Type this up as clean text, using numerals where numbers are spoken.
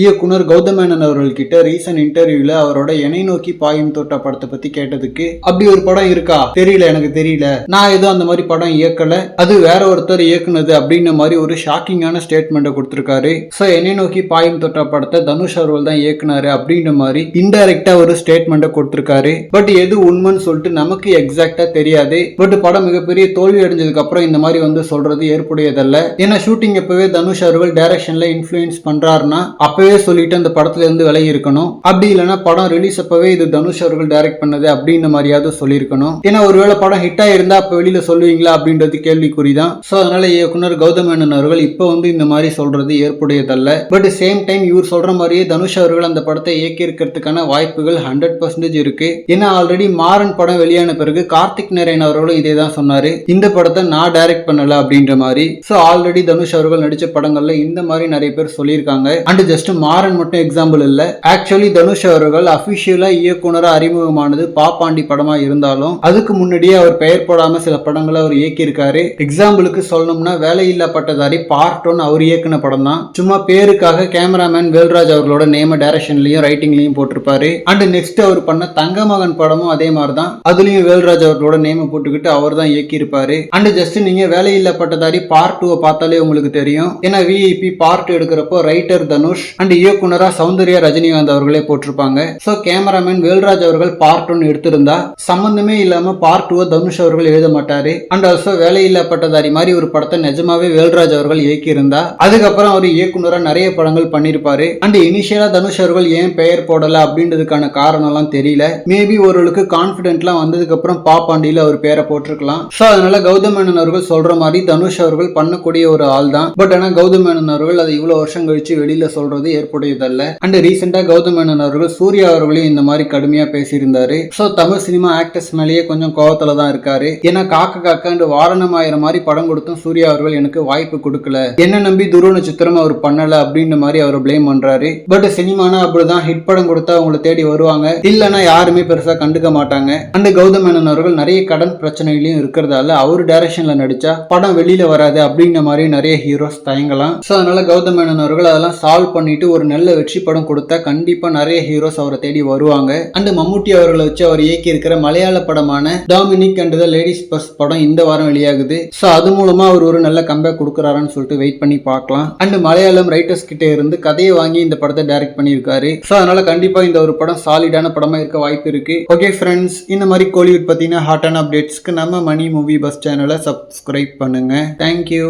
இயக்குனர் கௌதம் மேனன் அவர்கள்கிட்ட ரீசன்ட் இன்டர்வியூல அவரோட என்னை நோக்கி பாயும் தோட்டா படத்தை பத்தி கேட்டதுக்கு, அப்படி ஒரு படம் இருக்கா, தெரியல, எனக்கு தெரியல, நான் ஏதோ அந்த மாதிரி படம் இயக்கல, அது வேற ஒருத்தர் இயக்குனது அப்படின்ற மாதிரி ஒரு ஷாக்கிங்கான ஸ்டேட்மெண்ட் கொடுத்திருக்காரு. சோ என்னை நோக்கி பாயும் தோட்டா படத்தை தனுஷ் அவர்கள் தான் இயக்குனாரு அப்படின்ற மாதிரி இன்டைரக்டா ஒரு ஸ்டேட்மெண்ட் கொடுத்திருக்காரு. பட் எது உண்மைன்னு சொல்லிட்டு நமக்கு எக்ஸாக்டா தெரியாது. பட் படம் மிகப்பெரிய தோல்வி அடைஞ்சதுக்கு அப்புறம் இந்த மாதிரி சொல்றது ஏற்புடையதல்ல. ஏன்னா ஷூட்டிங் எப்பவே தனுஷ் அவர்கள் டைரக்ஷன்ல இன்ஃபுளுன்ஸ் பண்றாருன்னா அப்பவே சொல்லிட்டு அந்த படத்துல இருந்து விலகி இருக்கணும். அப்படி இல்லைன்னா படம் ரிலீஸ் அப்பவே இது தனுஷ் அவர்கள் டைரக்ட் பண்ணது அப்படின்ற மாதிரியாவது சொல்லியிருக்கணும். ஏன்னா ஒருவேளை படம் ஹிட் ஆயிருந்தா அப்ப வெளியில சொல்லுவீங்களா அப்படின்றது கேள்விக்குறிதான். சோ அதனால இயக்குனர் கௌதம் மேனன் அவர்கள் இப்ப இந்த மாதிரி சொல்றது ஏற்புடையதல்ல. பட் சேம் டைம் இவர் சொல்ற மாதிரியே தனுஷ் அவர்கள் அந்த படத்தை இயக்கி இருக்கிறதுக்கான வாய்ப்புகள் 100% இருக்கு. ஏன்னா ஆல்ரெடி மாறன் படம் வெளியான பிறகு கார்த்திக் நாராயண் அவர்களும் இதே தான் சொன்னாரு, இந்த படத்தை நான் டைரக்ட் பண்ணல அப்படின்ற மாதிரி. சோ ஆல்ரெடி தனுஷ் அவர்கள் நடிச்ச படங்கள்ல இந்த மாதிரி நிறைய பேர் சொல்லியிருக்காங்க. அண்ட் ஜஸ்ட் மாறன் மட்டும் எக்ஸாம்பிள் இல்ல. ஆக்சுவலி தனுஷ் அவர்கள் அபிஷியலா இயக்குனரா அறிமுகமானது பாப்பாண்டி படமா இருந்தாலும் அதுக்கு முன்னாடியே அவர் பெயர் போடாம சில படங்களை அவர் இயக்கியிருக்காரு. எக்ஸாம்பிளுக்கு சொல்லணும்னா வேலையில்லா பட்டதாரி பார்ட் 1 அவர் இயக்குன படம் தான். சும்மா பேருக்காக கேமராமேன் வேல்ராஜ் அவர்களோட நேம டைரக்ஷன்லயும் ரைட்டிங்லயும் போட்டிருப்பாரு. அண்ட் நெக்ஸ்ட் அவர் பண்ண தங்கமகன் படமும் அதே மாதிரி தான். அதுலயும் வேல்ராஜ் அவர்களோட நேம போட்டுக்கிட்டு அவர் தான் இயக்கி இருப்பாரு. அண்ட் ஜஸ்ட் நீங்க வேலையில்லா பட்டதாரி பார்ட் 2 பார்த்தாலே உங்களுக்கு தெரியும். ஏன்னா விஐபி பார்ட் எடுக்கிறப்போ ரைட்டர் தனுஷ் அண்ட் இயக்குனரா சௌந்தர்யா ரஜினிகாந்த் அவர்களே போட்டிருப்பாங்க. சோ கேமராமேன் வேல்ராஜ் அவர்கள் பார்ட் 1 எடுத்திருந்தா சம்பந்தமே இல்லாம பார்ட் 2 தனுஷ் அவர்கள் எழுத மாட்டாரு. அண்ட் ஆல்சோ வேலையில்லா பட்டதாரி மாதிரி ஒரு படத்தை நிஜமாவே வேல்ராஜ் அவர்கள் இயக்கி இருந்தா அதுக்கப்புறம் அவர் இயக்குனரா நிறைய படங்கள் பண்ணிருப்பாரு. அண்ட் இனிஷியலா தனுஷ் அவர்கள் ஏன் பெயர் போடல அப்படின்றதுக்கான காரணம் எல்லாம் தெரியல. மேபி ஒருவருக்கு கான்பிடென்ட்லாம் வந்ததுக்கு அப்புறம் பாப்பாண்டியில அவர் பேரை போட்டிருக்கலாம். சோ அதனால கௌதம் மேனன் அவர்கள் சொல்ற மாதிரி தனுஷ் அவர்கள் பண்ணக்கூடிய ஒரு ஆள் தான். பட் ஆனா கௌதம் மேனன் அவர்கள் அதை இவ்வளவு வருஷம் கழிச்சு வெளியில சொல்றது ஏற்புடையதல்ல. அண்ட் ரீசெண்டா கௌதம் மேனன் அவர்கள் சூர்யா அவர்களையும் இந்த மாதிரி கடுமையா பேசியிருந்தாரு. சோ தமிழ் சினிமா ஆக்டர்ஸ் மேலேயே கொஞ்சம் கோவத்துல தான் இருக்காரு. ஏன்னா காக்க காக்க வாரணமாயிரம் மாதிரி படம் கொடுத்தும் சூர்யா அவர்கள் எனக்கு வாய்ப்பு கொடுக்கல, என்ன நம்பி துருவ நட்சத்திரம் அவர் பண்ணல அப்படின்ற மாதிரி அவர் பிளேம் பண்றாரு. பட் சினிமானா அப்படிதான், ஹிட் படம் கொடுத்தா அவங்களை தேடி வருவாங்க, இல்லைன்னா யாருமே பெருசா கண்டுக்க மாட்டாங்க. அண்ட் கௌதம் மேனன் அவர்கள் நிறைய கடன் பிரச்சனைகளையும் இருக்கிறதால அவர் டைரக்ஷன்ல நடிச்சா படம் வெளியில வராது அப்படின்ற மாதிரி நிறைய ஹீரோஸ் தயங்கலாம். சோ அதனால கௌதம் மேனன் அவர்கள் அதெல்லாம் சால்வ் பண்ணிட்டு ஒரு நல்ல வெற்றி படம் கொடுத்தா கண்டிப்பா நிறைய ஹீரோஸ் அவரை தேடி வருவாங்க. அண்ட் மம்முட்டி அவர்களை வச்சு அவர் இயக்கி இருக்கிற மலையாள படமான Dominic and the ladies purse படம் இந்த வாரம் வெளியாகுது. சோ அது மூலமா அவர் ஒரு நல்ல கம்பேக் கொடுக்கறாரான்னு சொல்லிட்டு வெயிட் பண்ணி பார்க்கலாம். அண்ட் மலையாளம் ரைட்டர்ஸ் கிட்ட இருந்து கதையை வாங்கி இந்த படத்தை டைரக்ட் பண்ணியிருக்காரு. சோ அதனால கண்டிப்பா இந்த ஒரு படம் சாலிடான படமா இருக்க வாய்ப்பு இருக்கு. ஓகே ஃப்ரெண்ட்ஸ், இந்த மாதிரி கோலிவுட் பத்தின ஹாட்டான அப்டேட்ஸ்க்கு நம்ம மணி மூவி பஸ் சேனலை சப்ஸ்கிரைப் பண்ணுங்க. தேங்க்யூ.